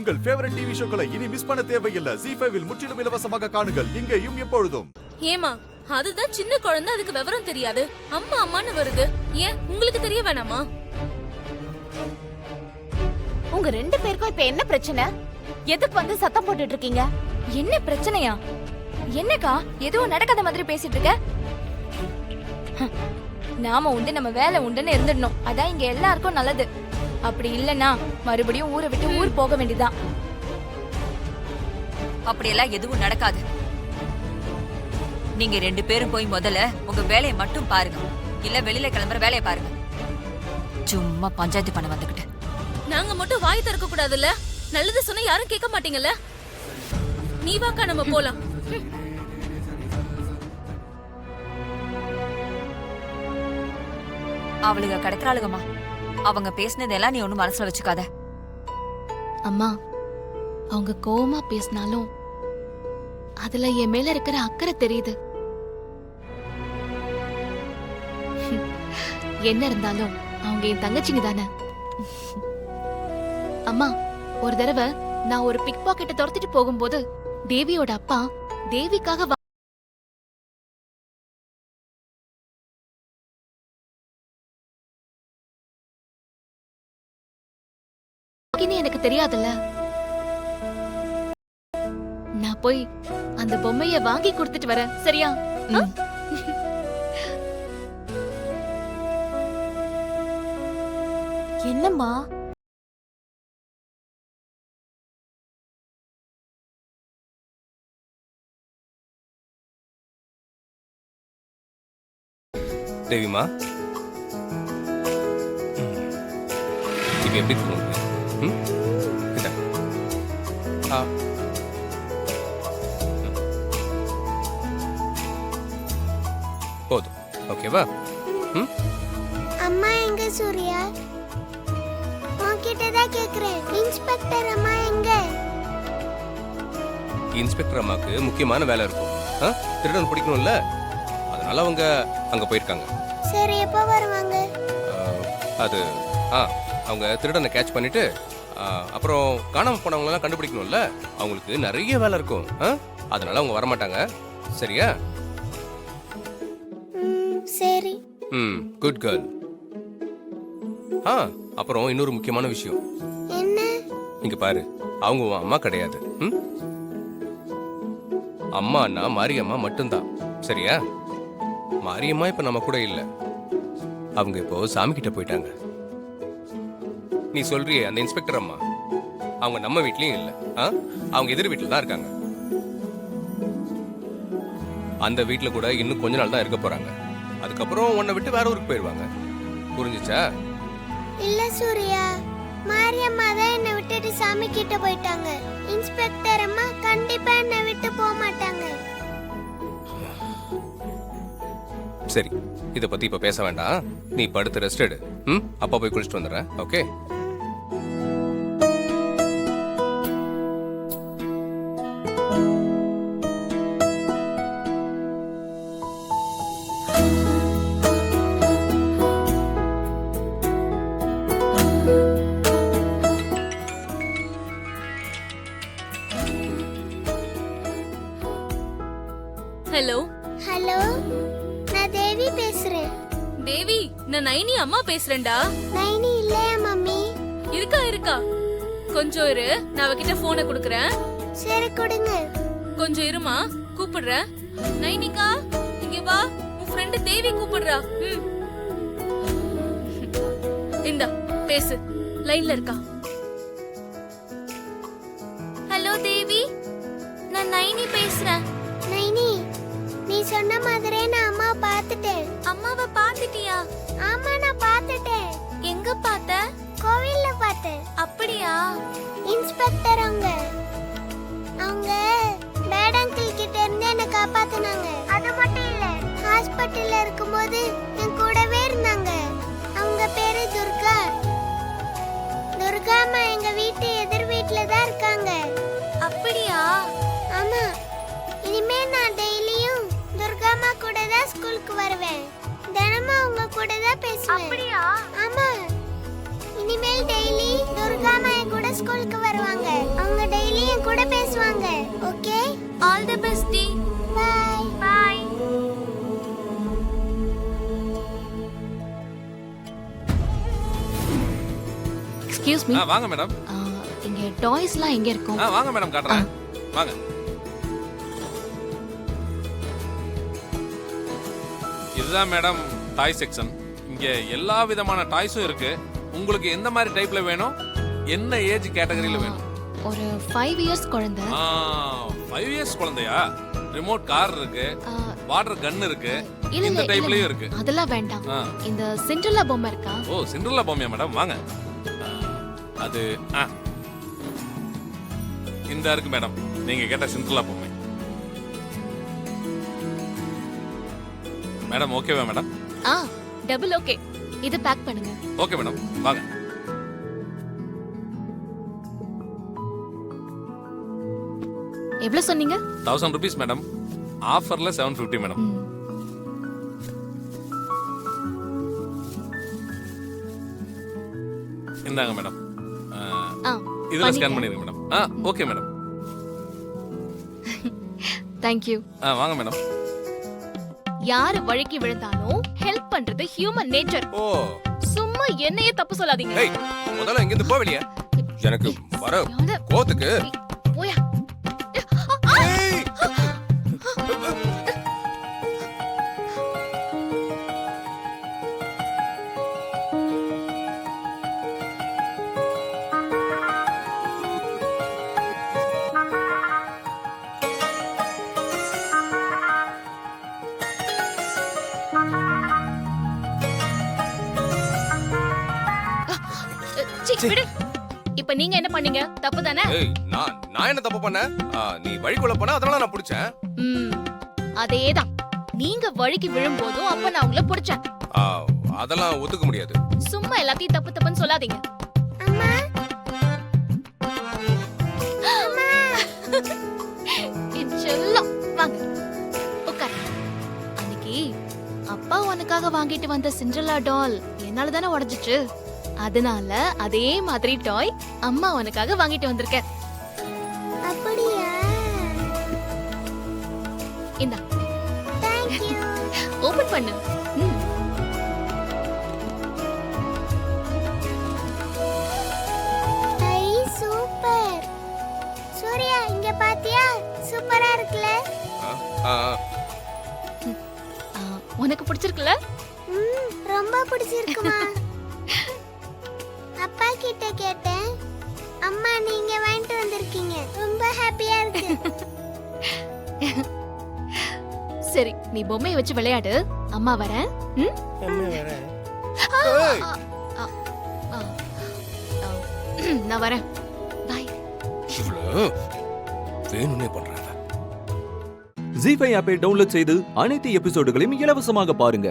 உங்கள் favourite TV ஷோக்களை இனி miss பண்ண தேவையில்லை. ZEE5 இல் முற்றிலும் இலவசமாக காணுங்கள். இங்கேயும் எப்பொழுதும். ஏமா அதுதான் சின்ன குழந்தை, அதுக்கு விவரம் தெரியாது. அம்மா அம்மான்னு வருது. ஏன் உங்களுக்கு தெரிய வேணாமா? உங்க ரெண்டு பேருக்கும் இப்ப என்ன பிரச்சனை? எதுக்கு வந்து சத்தம் போட்டுட்டு இருக்கீங்க? என்ன பிரச்சனையா? என்னக்கா எதுவும் நடக்காத மாதிரி பேசிட்டு இருக்க? நாம உண்டு நம்ம வேலை உண்டுன்னு இருந்துடணும். அதான் இங்க எல்லாருக்கும் நல்லது. அப்படி இல்லனா மறுபடியும் ஊரை விட்டு ஊர் போக வேண்டியதான். அப்படியெல்லாம் எதுவும் நடக்காது. நீங்க ரெண்டு பேரும் போய் முதல்ல உங்க வேலையை மட்டும் பாருங்க. இல்ல வெளியில கிளம்புற வேலையை பாருங்க. சும்மா பஞ்சாயத்து பண்ண வந்துகிட்டு. நாங்க மட்டும் வாய் திறக்க கூடாதுல்ல? நல்லது சொன்னா யாரும் கேட்க மாட்டீங்கல்ல? நீ வாக்கா நம்ம போலாம். அவளுங்க கிடக்குறாளுகம்மா. அவங்க பேசினதெல்லாம் நீ ஒண்ணும் மனசுல வச்சுக்காத. அம்மா, அவங்க கோவமா பேசினாலும் அதுல என் மேல இருக்கிற அக்கறை தெரியுது. என்ன இருந்தாலும் அவங்க என் தங்கச்சிங்க தானே. அம்மா, ஒரு தடவை நான் ஒரு பிக் பாக்கெட்டை துரத்திட்டு போகும்போது தேவியோட அப்பா தேவிக்காக எனக்கு தெரியாதுல்ல. நான் போய் அந்த பொம்மைய வாங்கி கொடுத்துட்டு வரேன். சரியா? என்னம்மா? தேவிமா, இப்ப எப்படி தோணுது? போதும், ஓகேவா? அம்மா எங்க சூர்யா? உன்கிட்ட தான் கேக்குறேன். இன்ஸ்பெக்டர் அம்மா எங்க? இன்ஸ்பெக்டர் அம்மாக்கு முக்கியமான வேலை இருக்கும். திருடன் பிடிக்கணும்ல, அதனால அவங்க அங்க போயிருக்காங்க. சரி, எப்ப வருவாங்க? அது அவங்க திருடனை கேட்ச் பண்ணிட்டு அப்புறம் காணாம போனவங்க எல்லாம் கண்டுபிடிக்கணும்ல, அவங்களுக்கு நிறைய வேலை இருக்கும். அதனால அவங்க வரமாட்டாங்க. சரியா? சரி. Good girl. அப்புறம் இன்னொரு முக்கியமான விஷயம். என்ன? இங்க பாரு, அவங்க உன் அம்மா கிடையாது. அம்மான்னா மாரியம்மா மட்டும்தான். சரியா? மாரியம்மா இப்ப நம்ம கூட இல்ல. அவங்க இப்போ சாமி கிட்ட போயிட்டாங்க. நீ சொல்றியே அந்த இன்ஸ்பெக்டர் அம்மா, அவங்க நம்ம வீட்லயும் இல்ல. அவங்க எதிர் வீட்டுல தான் இருக்காங்க. அந்த வீட்டுல கூட இன்னும் கொஞ்ச நாள் தான் இருக்க போறாங்க. அதுக்கப்புறம் உன்னை விட்டு வேற ஊருக்கு போயிருவாங்க. புரிஞ்சுச்சா? இல்ல சூர்யா, மாரியம்மா தான் என்னை விட்டுட்டு சாமி கிட்ட போயிட்டாங்க. இன்ஸ்பெக்டர் அம்மா கண்டிப்பா என்னை விட்டு போக மாட்டாங்க. சரி, இத பத்தி இப்ப பேச வேண்டாம். நீ படுத்து ரெஸ்ட் எடு. அப்பா போய் குளிச்சுட்டு வந்துடுறேன். ஓகே? ஹலோ. ஹலோ, நான் தேவி பேசுறேன். தேவி, நான் நைனி அம்மா பேசுறேன்டா. நைனி இல்லையா மம்மி? இருக்கா. கொஞ்சம் இரு, நான் அவகிட்ட போனை கொடுக்கறேன். சரி, கொடுங்க. கொஞ்சம் இருமா, கூப்பிடுறேன். நைனிகா, இங்க வா, உன் ஃப்ரெண்ட் தேவி கூப்பிடுறா. இந்தா பேசு, லைன்ல இருக்கா. ஹலோ தேவி, நான் நைனி பேசுறேன். நைனி, நீ சொன்ன மாதிரியே நான் அம்மாவை பார்த்துட்டேன். அம்மாவை பாத்துட்டியா? ஆமா, நான் பார்த்துட்டேன். எங்க பார்த்த? கோவில்ல பார்த்தேன். அப்படியா? இன்ஸ்பெக்டர் அவங்க பேட் அங்கிள் கிட்ட இருந்து என்ன காப்பாத்துனாங்க. அது மட்டும் இல்ல, ஹாஸ்பிட்டல்ல இருக்கும்போது என் கூடவே இருந்தாங்க. அவங்க பேரு துர்கா. துர்கா அம்மா எங்க வீட்டு எதிர் வீட்டுல தான் இருக்காங்க. அப்படியா? ஆமா, இனிமே நான் டெய்லியும் துர்கா அம்மா கூட தான் ஸ்கூலுக்கு வருவேன். தினமும் அவங்க கூட தான் பேசுவேன். அப்படியா? ஆமா, இனிமேல் டெய்லி துர்கா அம்மா கூட ஸ்கூலுக்கு வருவாங்க. எக்ஸ்கியூஸ் மீ வாங்க மேடம். இங்க டாய்ஸ்லாம் எங்க இருக்கும்? வாங்க மேடம், காட்டுறேன். வாங்க. இதுதான் மேடம் டாய் செக்ஷன். இங்க எல்லா விதமான டாய்ஸும் இருக்கு. உங்களுக்கு எந்த மாதிரி டைப்ல வேணும், என்ன ஏஜ் கேட்டகரியில வேணும்? ஒரு 5 இயர்ஸ் குழந்தை. 5 இயர்ஸ் குழந்தையா? ரிமோட் கார் இருக்கு, வாட்டர் கன் இருக்கு, இல்ல இந்த இல்ல டைப்லயும் இருக்கு. அதெல்லாம் வேண்டாம். இந்த சிண்ட்ரெல்லா பொம்மை இருக்கா? ஓ, சிண்ட்ரெல்லா பொம்மையா மேடம்? வாங்க. அது இந்த இருக்கு மேடம், நீங்க கேட்ட சிண்ட்ரெல்லா பொம்மை. மேடம் ஓகேவா மேடம்? Double okay. இது பேக் பண்ணுங்க. ஓகே மேடம், வாங்க. எவ்வளவு சொன்னீங்க? 1000 rupees மேடம். ஆஃபர்ல 750 மேடம். இந்தாங்க மேடம். இதுல ஸ்கேன் பண்ணிருங்க madam. Okay madam. Thank you. வாங்க மேடம். யாரு வழுக்கி விழுந்தாலும் ஹெல்ப் பண்றது ஹியூமன் நேச்சர். ஓ சும்மா என்னையே தப்பு சொல்லாதீங்க. ஏய் முதல்ல இங்க இருந்து போ வெளிய. எனக்கு வர கோத்துக்கு போயா. ஏய் விடு. இப்ப நீங்க என்ன பண்ணீங்க? தப்பு தானே? ஏய் நான் என்ன தப்பு பண்ணேன்? நீ வழிக்குள்ள போனா அதனால நான் பிடிச்சேன். அதேதான். நீங்க வழுக்கி விழும்போதும் அப்ப நான் உங்களை பிடிச்சேன். அதெல்லாம் ஒத்துக்க முடியாது. சும்மா எல்லாத்தையும் தப்பு தப்புன்னு சொல்லாதீங்க. அம்மா என் செல்லம் வாங்க உட்காரு. அன்னைக்கு அப்பா உனக்காக வாங்கிட்டு வந்த சிண்ட்ரெல்லா டால் என்னால தானே உடைஞ்சிச்சு. அதனால அதே மாதிரி டாய் அம்மா உனக்காக வாங்கிட்டு வந்திருக்கேன். அப்படியா? இந்தா Thank you. ஓபன் பண்ணு. ஐ சூப்பர். சூர்யா இங்க பாத்தியா? சூப்பரா இருக்குல? உனக்கு பிடிச்சிருக்குல? ரொம்ப பிடிச்சிருக்குமா? அப்பா கிட்ட கேட்டேன். அம்மா நீங்க வாங்கிட்டு வந்திருக்கீங்க. ரொம்ப ஹாப்பியா இருக்கு. சரி நீ பொம்மையை வச்சு விளையாடு. அம்மா வரேன். நான் வரேன். பாய். இவ்வளவு வேணும்னே பண்றாங்க. ஜீ5 ஆப்பை டவுன்லோட் செய்து அனைத்து எபிசோடுகளையும் இலவசமாக பாருங்க.